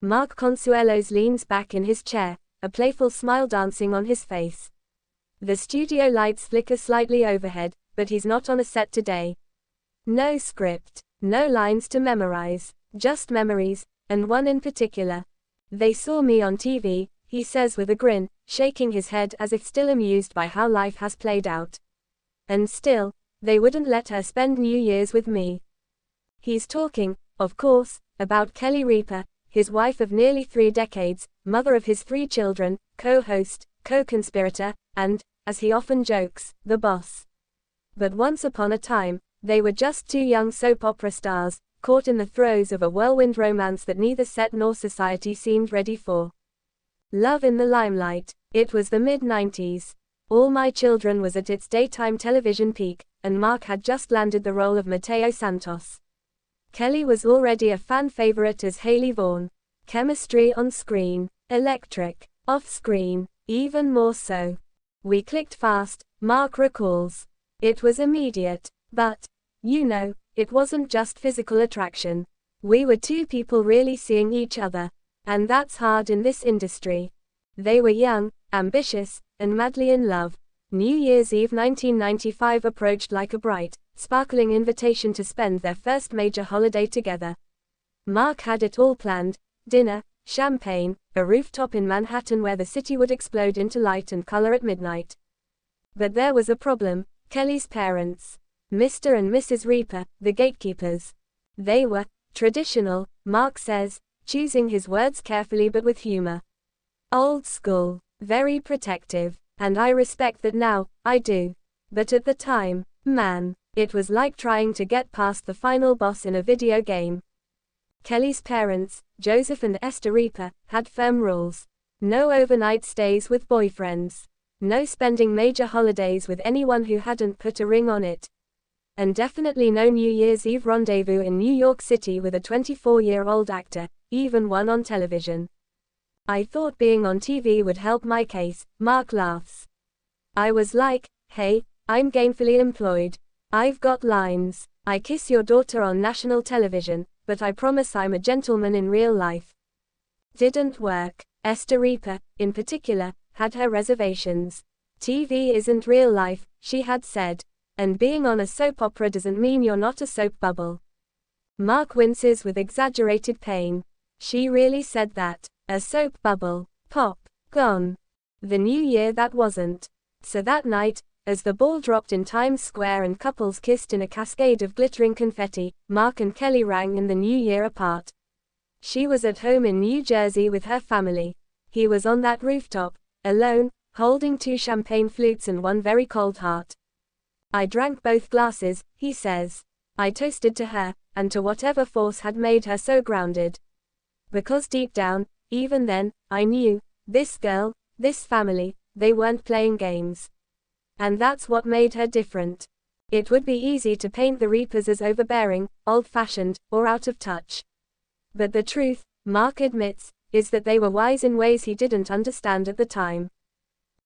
Mark Consuelos leans back in his chair, a playful smile dancing on his face. The studio lights flicker slightly overhead, but he's not on a set today. No script, no lines to memorize, just memories, and one in particular. They saw me on TV, he says with a grin, shaking his head as if still amused by how life has played out. And still, they wouldn't let her spend New Year's with me. He's talking, of course, about Kelly Ripa, his wife of nearly 3 decades, mother of his 3 children, co-host, co-conspirator, and, as he often jokes, the boss. But once upon a time, they were just 2 young soap opera stars, caught in the throes of a whirlwind romance that neither set nor society seemed ready for. Love in the limelight. It was the mid-90s. All My Children was at its daytime television peak, and Mark had just landed the role of Mateo Santos. Kelly was already a fan favorite as Haley Vaughn. Chemistry on screen, electric, off-screen, even more so. We clicked fast, Mark recalls. It was immediate, but, it wasn't just physical attraction. We were 2 people really seeing each other. And that's hard in this industry. They were young, ambitious, and madly in love. New Year's Eve 1995 approached like a bright, sparkling invitation to spend their first major holiday together. Mark had it all planned: dinner, champagne, a rooftop in Manhattan where the city would explode into light and color at midnight. But there was a problem: Kelly's parents. Mr. and Mrs. Ripa, the gatekeepers. They were traditional, Mark says, choosing his words carefully but with humor. Old school, very protective, and I respect that now, I do. But at the time, man, it was like trying to get past the final boss in a video game. Kelly's parents, Joseph and Esther Ripa, had firm rules. No overnight stays with boyfriends. No spending major holidays with anyone who hadn't put a ring on it. And definitely no New Year's Eve rendezvous in New York City with a 24-year-old actor, even one on television. I thought being on TV would help my case, Mark laughs. I was like, hey, I'm gainfully employed. I've got lines. I kiss your daughter on national television, but I promise I'm a gentleman in real life. Didn't work. Esther Ripa, in particular, had her reservations. TV isn't real life, she had said. And being on a soap opera doesn't mean you're not a soap bubble. Mark winces with exaggerated pain. She really said that. A soap bubble. Pop. Gone. The new year that wasn't. So that night, as the ball dropped in Times Square and couples kissed in a cascade of glittering confetti, Mark and Kelly rang in the new year apart. She was at home in New Jersey with her family. He was on that rooftop, alone, holding 2 champagne flutes and one very cold heart. I drank both glasses, he says. I toasted to her, and to whatever force had made her so grounded. Because deep down, even then, I knew, this girl, this family, they weren't playing games. And that's what made her different. It would be easy to paint the Ripas as overbearing, old-fashioned, or out of touch. But the truth, Mark admits, is that they were wise in ways he didn't understand at the time.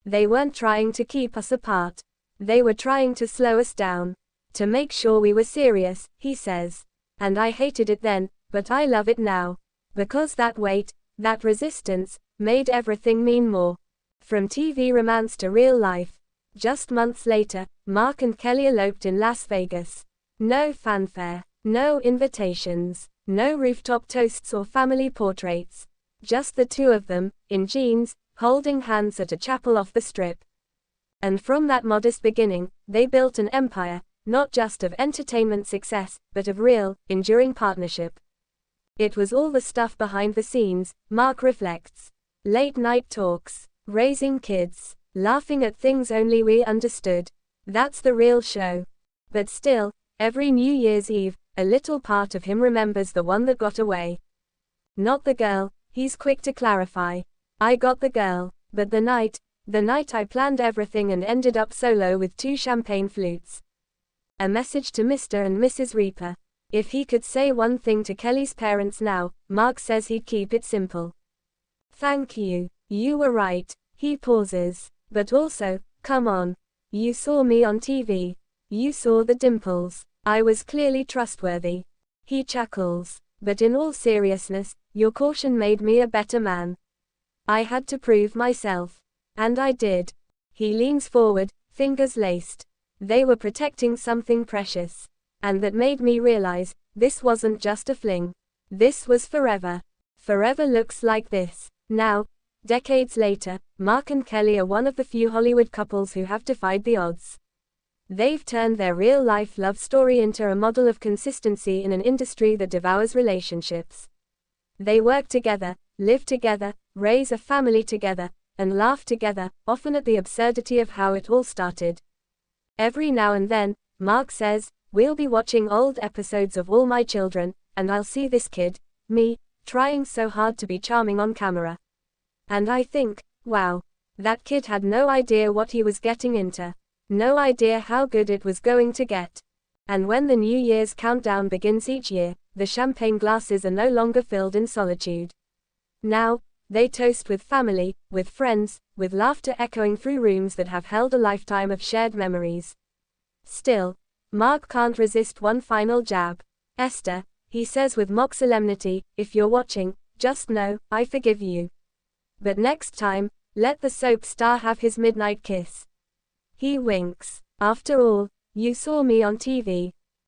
They weren't trying to keep us apart. They were trying to slow us down. To make sure we were serious, he says. And I hated it then, but I love it now. Because that weight, that resistance, made everything mean more. From TV romance to real life. Just months later, Mark and Kelly eloped in Las Vegas. No fanfare, no invitations, no rooftop toasts or family portraits. Just the 2 of them, in jeans, holding hands at a chapel off the Strip. And from that modest beginning, they built an empire, not just of entertainment success, but of real, enduring partnership. It was all the stuff behind the scenes, Mark reflects. Late-night talks, raising kids, laughing at things only we understood. That's the real show. But still, every New Year's Eve, a little part of him remembers the one that got away. Not the girl, he's quick to clarify. I got the girl, but the night I planned everything and ended up solo with 2 champagne flutes. A message to Mr. and Mrs. Ripa. If he could say one thing to Kelly's parents now, Mark says he'd keep it simple. Thank you. You were right. He pauses. But also, come on. You saw me on TV. You saw the dimples. I was clearly trustworthy. He chuckles. But in all seriousness, your caution made me a better man. I had to prove myself. And I did. He leans forward, fingers laced. They were protecting something precious. And that made me realize, this wasn't just a fling. This was forever. Forever looks like this. Now, decades later, Mark and Kelly are one of the few Hollywood couples who have defied the odds. They've turned their real-life love story into a model of consistency in an industry that devours relationships. They work together, live together, raise a family together, and laugh together, often at the absurdity of how it all started. Every now and then, Mark says, "We'll be watching old episodes of All My Children, and I'll see this kid, me, trying so hard to be charming on camera. And I think, wow, that kid had no idea what he was getting into. No idea how good it was going to get." And when the New Year's countdown begins each year, the champagne glasses are no longer filled in solitude. Now, they toast with family, with friends, with laughter echoing through rooms that have held a lifetime of shared memories. Still, Mark can't resist one final jab. "Esther," he says with mock solemnity, "if you're watching, just know, I forgive you. But next time, let the soap star have his midnight kiss." He winks. "After all, you saw me on TV.